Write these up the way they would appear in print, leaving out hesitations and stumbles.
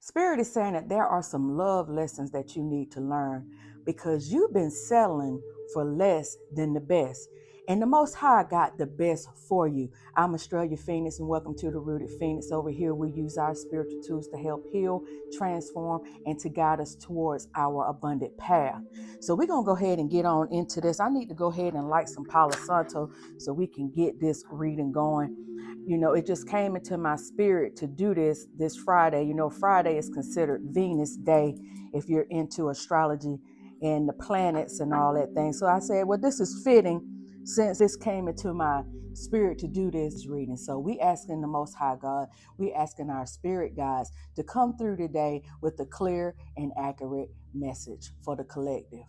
Spirit is saying that there are some love lessons that you need to learn because you've been settling for less than the best. And the Most High got the best for you. I'm Estrella Phoenix, and welcome to the Rooted Phoenix. Over here, we use our spiritual tools to help heal, transform, and to guide us towards our abundant path. So we're going to go ahead and get on into this. I need to go ahead and light some Palo Santo so we can get this reading going. You know, it just came into my spirit to do this Friday. You know, Friday is considered Venus Day if you're into astrology and the planets and all that thing. So I said, well, this is fitting since this came into my spirit to do this reading. So we asking the Most High God, we asking our spirit guides to come through today with a clear and accurate message for the collective.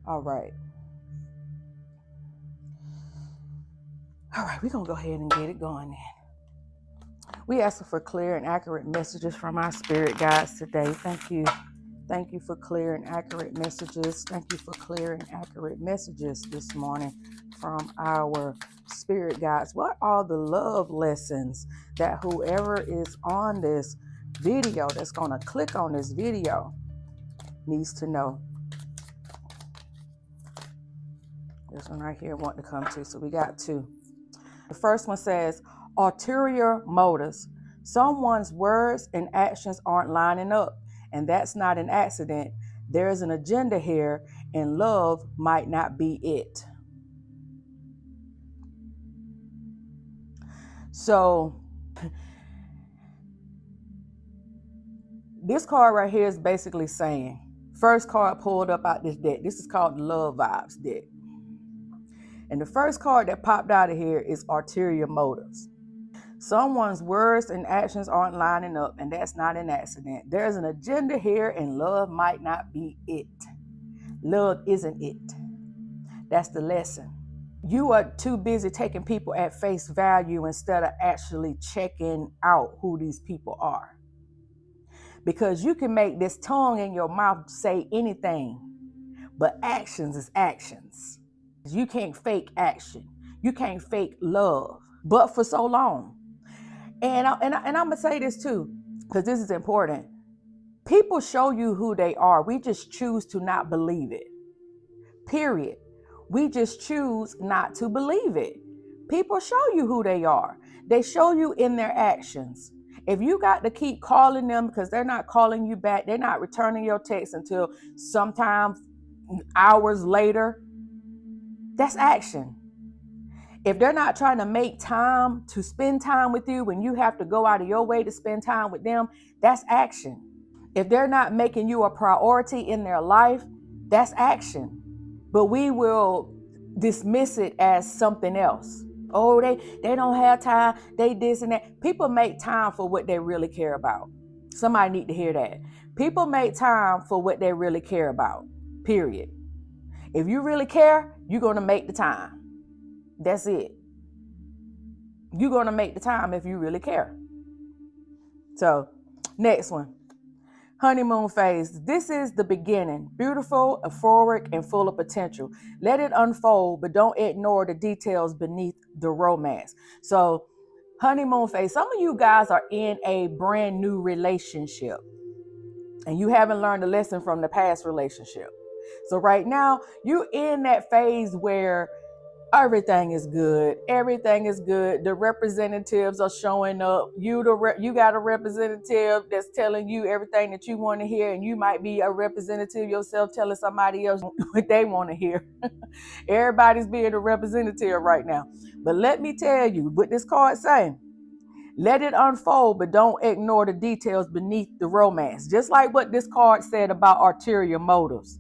All right. All right, we're going to go ahead and get it going then. We ask for clear and accurate messages from our spirit guides today. Thank you. Thank you for clear and accurate messages. Thank you for clear and accurate messages this morning from our spirit guides. What are the love lessons that whoever is on this video, that's going to click on this video, needs to know? This one right here I want to come to. So we got two. The first one says, ulterior motives. Someone's words and actions aren't lining up, and that's not an accident. There's an agenda here, and love might not be it. So this card right here is basically saying, first card pulled up out this deck. This is called the Love Vibes deck. And the first card that popped out of here is ulterior motives. Someone's words and actions aren't lining up, and that's not an accident. There's an agenda here, and love might not be it. Love isn't it. That's the lesson. You are too busy taking people at face value instead of actually checking out who these people are. Because you can make this tongue in your mouth say anything, but actions is actions. You can't fake action. You can't fake love, but for so long. And I'm going to say this too, because this is important. People show you who they are. We just choose to not believe it. Period. We just choose not to believe it. People show you who they are. They show you in their actions. If you got to keep calling them because they're not calling you back, they're not returning your text until sometime hours later, that's action. If they're not trying to make time to spend time with you when you have to go out of your way to spend time with them, that's action. If they're not making you a priority in their life, that's action. But we will dismiss it as something else. Oh, they don't have time, they this and that. People make time for what they really care about. Somebody need to hear that. People make time for what they really care about, period. If you really care, you're going to make the time. That's it. You're going to make the time if you really care. So, next one. Honeymoon phase. This is the beginning. Beautiful, euphoric, and full of potential. Let it unfold, but don't ignore the details beneath the romance. So, honeymoon phase. Some of you guys are in a brand new relationship, and you haven't learned a lesson from the past relationship. So right now, you're in that phase where everything is good. Everything is good. The representatives are showing up. You got a representative that's telling you everything that you want to hear, and you might be a representative yourself telling somebody else what they want to hear. Everybody's being a representative right now. But let me tell you what this card saying. Let it unfold, but don't ignore the details beneath the romance. Just like what this card said about ulterior motives.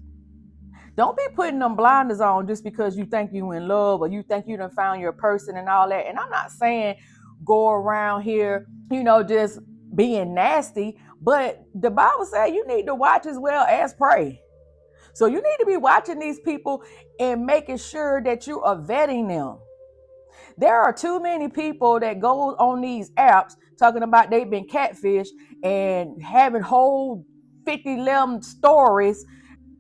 Don't be putting them blinders on just because you think you in love or you think you done found your person and all that. And I'm not saying go around here, just being nasty, but the Bible says you need to watch as well as pray. So you need to be watching these people and making sure that you are vetting them. There are too many people that go on these apps talking about they've been catfished and having whole 50 stories,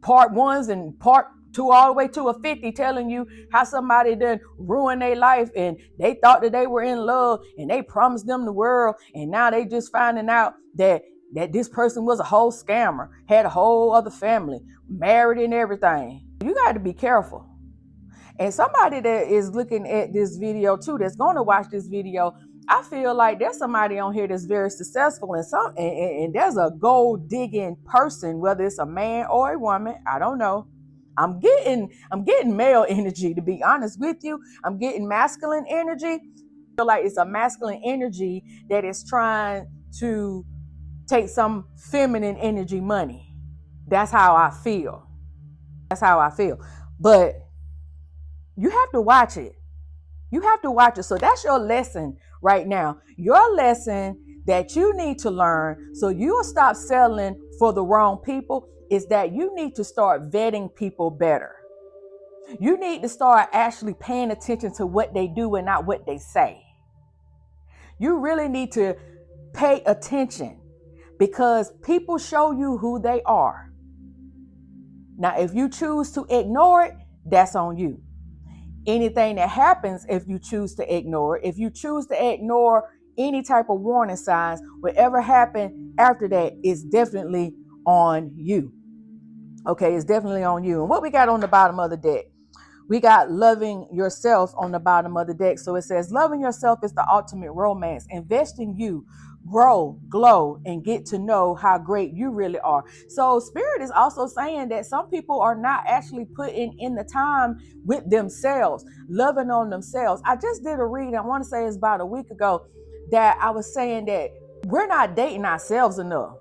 part ones and part to all the way to a 50, telling you how somebody done ruined their life and they thought that they were in love and they promised them the world, and now they just finding out that this person was a whole scammer, had a whole other family, married and everything. You got to be careful. And somebody that is looking at this video too, that's going to watch this video, I feel like there's somebody on here that's very successful and there's a gold digging person, whether it's a man or a woman, I don't know. I'm getting male energy, to be honest with you. I'm getting masculine energy. I feel like it's a masculine energy that is trying to take some feminine energy money. That's how I feel. But you have to watch it. So that's your lesson right now. Your lesson that you need to learn so you'll stop settling for the wrong people is that you need to start vetting people better. You need to start actually paying attention to what they do and not what they say. You really need to pay attention because people show you who they are. Now, if you choose to ignore it, that's on you. Anything that happens, if you choose to ignore it, if you choose to ignore any type of warning signs, whatever happened after that is definitely on you. Okay, it's definitely on you. And what we got on the bottom of the deck? We got loving yourself on the bottom of the deck. So it says, loving yourself is the ultimate romance. Invest in you, grow, glow, and get to know how great you really are. So Spirit is also saying that some people are not actually putting in the time with themselves, loving on themselves. I just did a reading, I want to say it's about a week ago, that I was saying that we're not dating ourselves enough.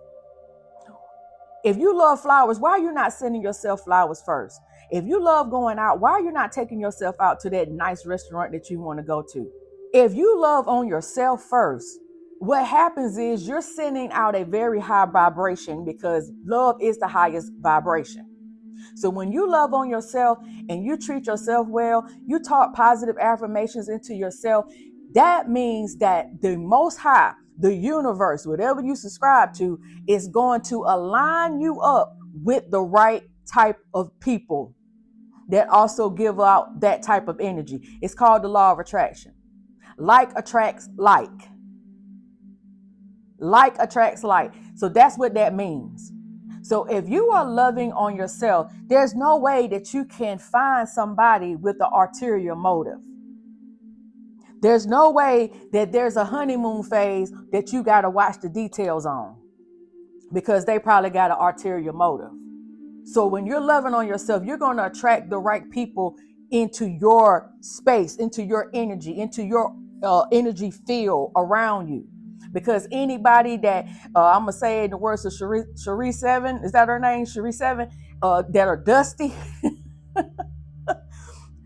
If you love flowers, why are you not sending yourself flowers first? If you love going out, why are you not taking yourself out to that nice restaurant that you want to go to? If you love on yourself first, what happens is you're sending out a very high vibration because love is the highest vibration. So when you love on yourself and you treat yourself well, you talk positive affirmations into yourself, that means that the Most High, the universe, whatever you subscribe to, is going to align you up with the right type of people that also give out that type of energy. It's called the law of attraction. Like attracts like. Like attracts like. So that's what that means. So if you are loving on yourself, there's no way that you can find somebody with an ulterior motive. There's no way that there's a honeymoon phase that you got to watch the details on because they probably got an ulterior motive. So when you're loving on yourself, you're going to attract the right people into your space, into your energy, into your energy field around you. Because anybody that, I'm going to say in the words of Cherie 7, is that her name? Cherie 7, that are dusty.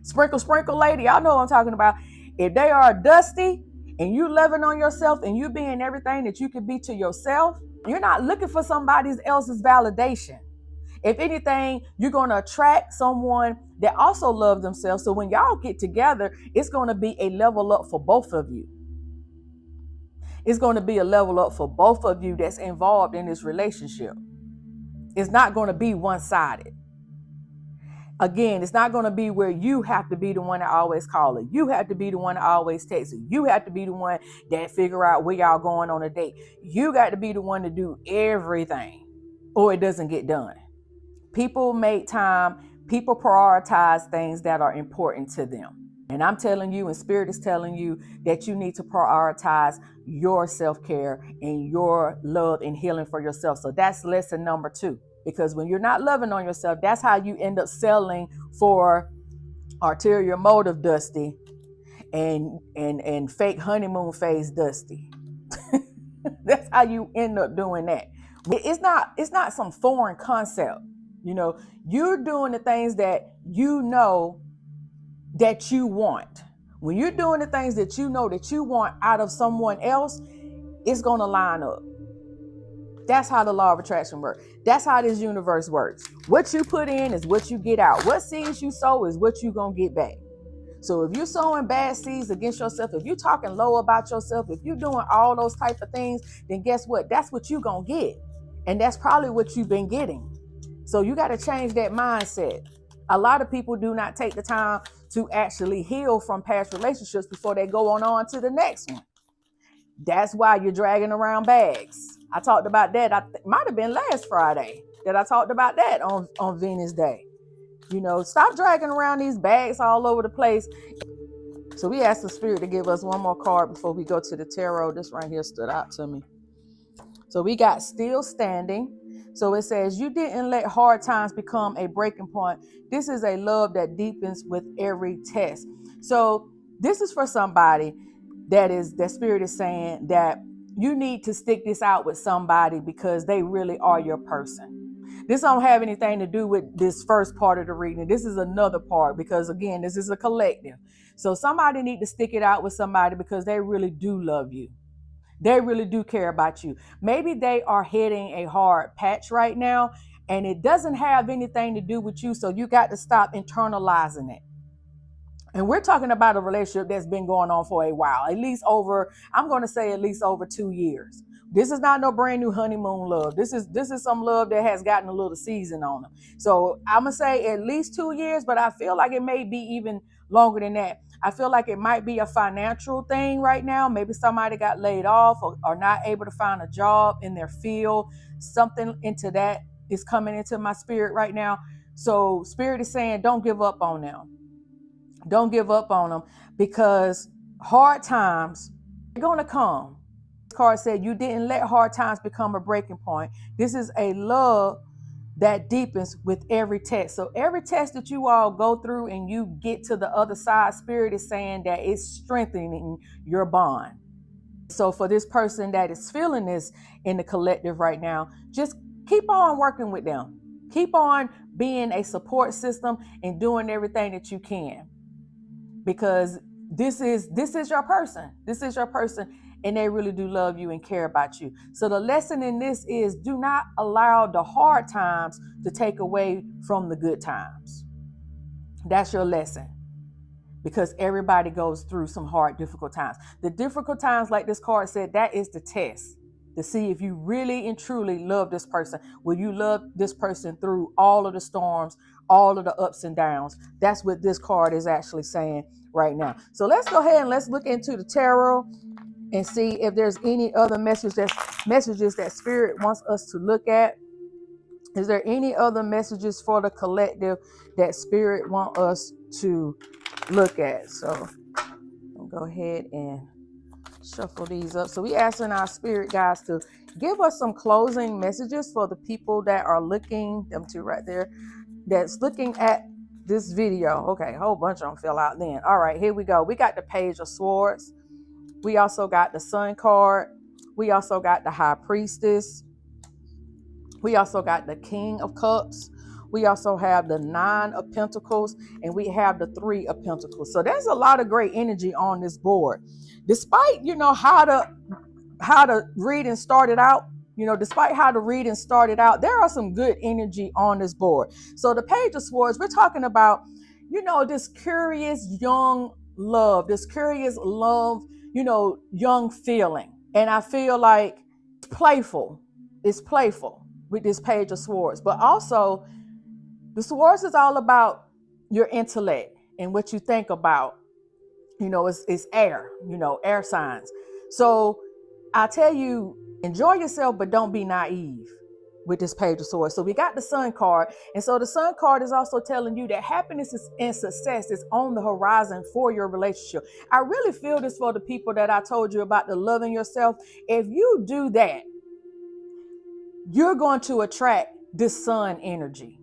Sprinkle lady, y'all know what I'm talking about. If they are dusty and you loving on yourself and you being everything that you can be to yourself, you're not looking for somebody else's validation. If anything, you're going to attract someone that also loves themselves. So when y'all get together, it's going to be a level up for both of you. It's going to be a level up for both of you that's involved in this relationship. It's not going to be one-sided. Again, it's not going to be where you have to be the one that always call it. You have to be the one that always text it. You have to be the one that figure out where y'all going on a date. You got to be the one to do everything or it doesn't get done. People make time. People prioritize things that are important to them. And I'm telling you, and Spirit is telling you that you need to prioritize your self-care and your love and healing for yourself. So that's lesson number 2. Because when you're not loving on yourself, that's how you end up settling for ulterior motive dusty and fake honeymoon phase dusty. That's how you end up doing that. It's not some foreign concept. You know, you're doing the things that you know that you want. When you're doing the things that you know that you want out of someone else, it's going to line up. That's how the law of attraction works. That's how this universe works. What you put in is what you get out. What seeds you sow is what you're going to get back. So if you're sowing bad seeds against yourself, if you're talking low about yourself, if you're doing all those type of things, then guess what? That's what you're going to get. And that's probably what you've been getting. So you got to change that mindset. A lot of people do not take the time to actually heal from past relationships before they go on to the next one. That's why you're dragging around bags. I talked about that. Might have been last Friday that I talked about that on Venus Day. Stop dragging around these bags all over the place. So we asked the spirit to give us one more card before we go to the tarot. This right here stood out to me. So we got still standing. So it says, you didn't let hard times become a breaking point. This is a love that deepens with every test. So this is for somebody that spirit is saying that you need to stick this out with somebody because they really are your person. This don't have anything to do with this first part of the reading. This is another part because, again, this is a collective. So somebody need to stick it out with somebody because they really do love you. They really do care about you. Maybe they are hitting a hard patch right now and it doesn't have anything to do with you. So you got to stop internalizing it. And we're talking about a relationship that's been going on for a while, at least over 2 years. This is not no brand new honeymoon love. This is some love that has gotten a little season on them. So I'm going to say at least 2 years, but I feel like it may be even longer than that. I feel like it might be a financial thing right now. Maybe somebody got laid off or not able to find a job in their field. Something into that is coming into my spirit right now. So spirit is saying, don't give up on them. Don't give up on them because hard times are going to come. This card said you didn't let hard times become a breaking point. This is a love that deepens with every test. So every test that you all go through and you get to the other side, spirit is saying that it's strengthening your bond. So for this person that is feeling this in the collective right now, just keep on working with them. Keep on being a support system and doing everything that you can. Because this is your person. This is your person, and they really do love you and care about you. So the lesson in this is do not allow the hard times to take away from the good times. That's your lesson. Because everybody goes through some hard, difficult times. The difficult times, like this card said, that is the test to see if you really and truly love this person. Will you love this person through all of the storms, all of the ups and downs? That's what this card is actually saying right now. So let's go ahead and let's look into the tarot and see if there's any other messages that spirit wants us to look at. Is there any other messages for the collective that spirit wants us to look at? So I'll go ahead and shuffle these up. So we asking our spirit guides to give us some closing messages for the people that are looking, them two right there, that's looking at this video. Okay, a whole bunch of them fell out then. All right, here we go. We got the Page of Swords. We also got the Sun card. We also got the High Priestess. We also got the King of Cups. We also have the 9 of Pentacles, and we have the 3 of Pentacles. So there's a lot of great energy on this board. Despite, how the reading started out, there are some good energy on this board. So the Page of Swords, we're talking about, this curious young love, young feeling. And I feel like it's playful with this Page of Swords. But also, the Swords is all about your intellect and what you think about. It's air, air signs. So I tell you, enjoy yourself, but don't be naive with this Page of Swords. So we got the Sun card. And so the Sun card is also telling you that happiness and success is on the horizon for your relationship. I really feel this for the people that I told you about, the loving yourself. If you do that, you're going to attract this sun energy.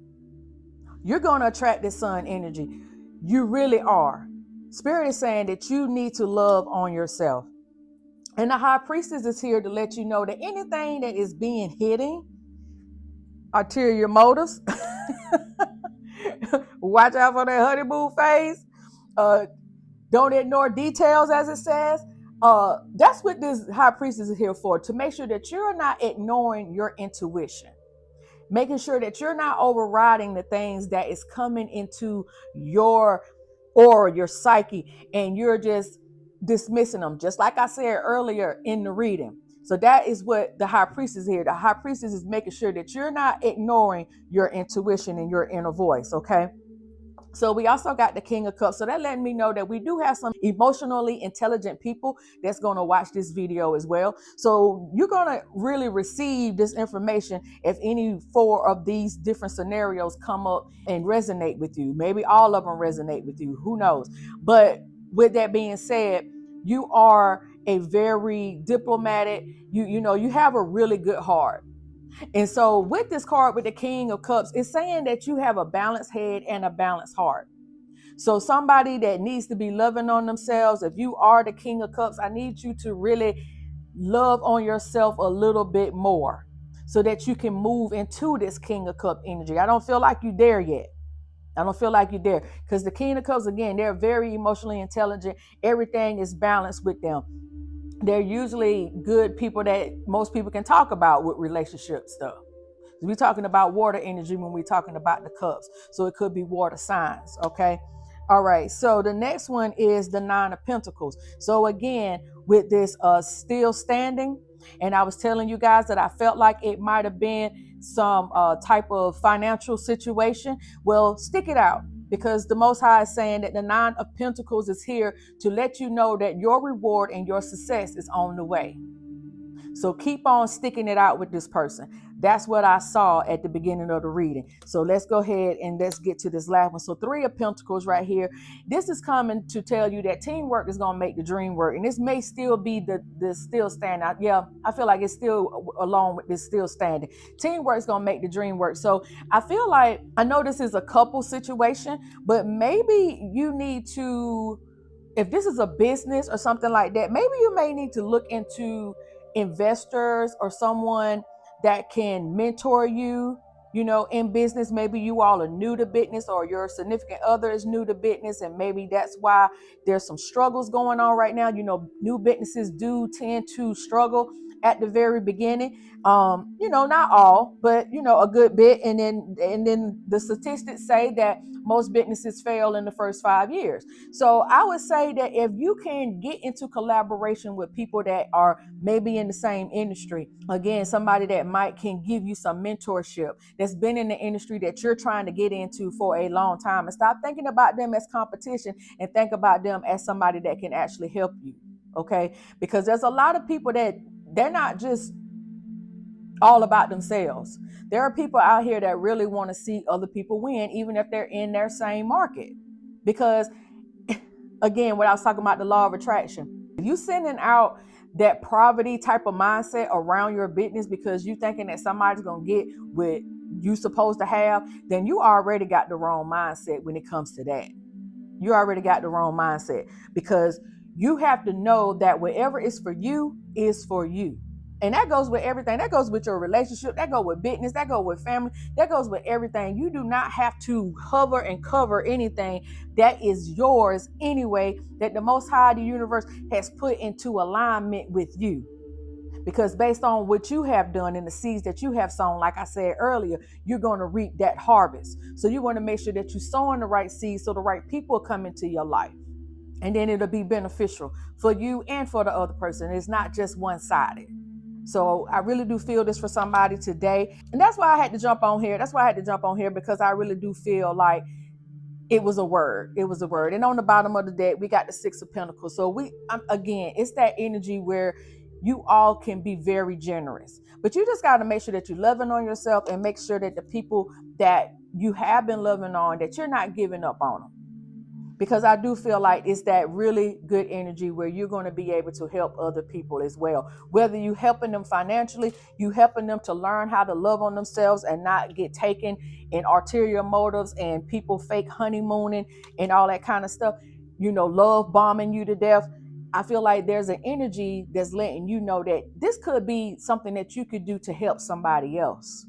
You're going to attract this sun energy. You really are. Spirit is saying that you need to love on yourself. And the High Priestess is here to let you know that anything that is being hidden, ulterior motives, watch out for that honeymoon phase. Don't ignore details, as it says. That's what this High Priestess is here for, to make sure that you're not ignoring your intuition, making sure that you're not overriding the things that is coming into your aura, your psyche, and you're just dismissing them, just like I said earlier in the reading. So that is what the High Priestess is here. The High Priestess is making sure that you're not ignoring your intuition and your inner voice, okay? So we also got the King of Cups. So that letting me know that we do have some emotionally intelligent people that's going to watch this video as well. So you're going to really receive this information if any four of these different scenarios come up and resonate with you. Maybe all of them resonate with you. Who knows? But with that being said, you are a very diplomatic, you have a really good heart. And so with this card with the King of Cups, it's saying that you have a balanced head and a balanced heart. So somebody that needs to be loving on themselves, if you are the King of Cups, I need you to really love on yourself a little bit more so that you can move into this King of Cup energy. I don't feel like you're there yet. I don't feel like you're there because the King of Cups, again, they're very emotionally intelligent. Everything is balanced with them. They're usually good people that most people can talk about with relationship stuff. We're talking about water energy when we're talking about the cups. So it could be water signs, okay? All right, so the next one is the Nine of Pentacles. So again, with this still standing, and I was telling you guys that I felt like it might have been some type of financial situation. Well, stick it out, because the Most High is saying that the Nine of Pentacles is here to let you know that your reward and your success is on the way. So keep on sticking it out with this person. That's what I saw at the beginning of the reading. So let's go ahead and let's get to this last one. So Three of Pentacles right here. This is coming to tell you that teamwork is going to make the dream work. And this may still be the still standing out. Yeah, I feel like it's still along with this still standing. Teamwork is going to make the dream work. So I feel like, I know this is a couple situation, but maybe you need to, if this is a business or something like that, maybe you may need to look into investors or someone that can mentor you, in business. Maybe you all are new to business, or your significant other is new to business, and maybe that's why there's some struggles going on right now. New businesses do tend to struggle at the very beginning. Not all, but a good bit. And then the statistics say that most businesses fail in the first 5 years. So I would say that if you can get into collaboration with people that are maybe in the same industry, again, somebody that can give you some mentorship, that's been in the industry that you're trying to get into for a long time, and stop thinking about them as competition and think about them as somebody that can actually help you. Okay? Because there's a lot of people that they're not just all about themselves. There are people out here that really want to see other people win, even if they're in their same market. Because again, what I was talking about, the law of attraction. If you sending out that poverty type of mindset around your business because you thinking that somebody's gonna get what you supposed to have, then you already got the wrong mindset when it comes to that. You already got the wrong mindset, because you have to know that whatever is for you is for you. And that goes with everything. That goes with your relationship. That goes with business. That goes with family. That goes with everything. You do not have to hover and cover anything that is yours anyway, that the Most High, the universe, has put into alignment with you. Because based on what you have done and the seeds that you have sown, like I said earlier, you're going to reap that harvest. So you want to make sure that you're sowing the right seeds so the right people come into your life. And then it'll be beneficial for you and for the other person. It's not just one-sided. So I really do feel this for somebody today. And that's why I had to jump on here. Because I really do feel like it was a word. And on the bottom of the deck, we got the Six of Pentacles. So again, it's that energy where you all can be very generous. But you just got to make sure that you're loving on yourself, and make sure that the people that you have been loving on, that you're not giving up on them. Because I do feel like it's that really good energy where you're going to be able to help other people as well. Whether you helping them financially, you helping them to learn how to love on themselves and not get taken in ulterior motives and people fake honeymooning and all that kind of stuff, love bombing you to death. I feel like there's an energy that's letting you know that this could be something that you could do to help somebody else.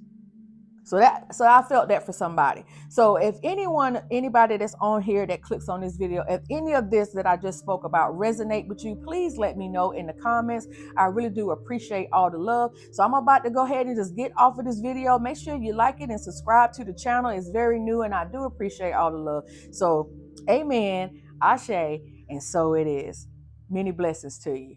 So I felt that for somebody. So if anybody that's on here that clicks on this video, if any of this that I just spoke about resonate with you, please let me know in the comments. I really do appreciate all the love. So I'm about to go ahead and just get off of this video. Make sure you like it and subscribe to the channel. It's very new and I do appreciate all the love. So amen, ashe, and so it is. Many blessings to you.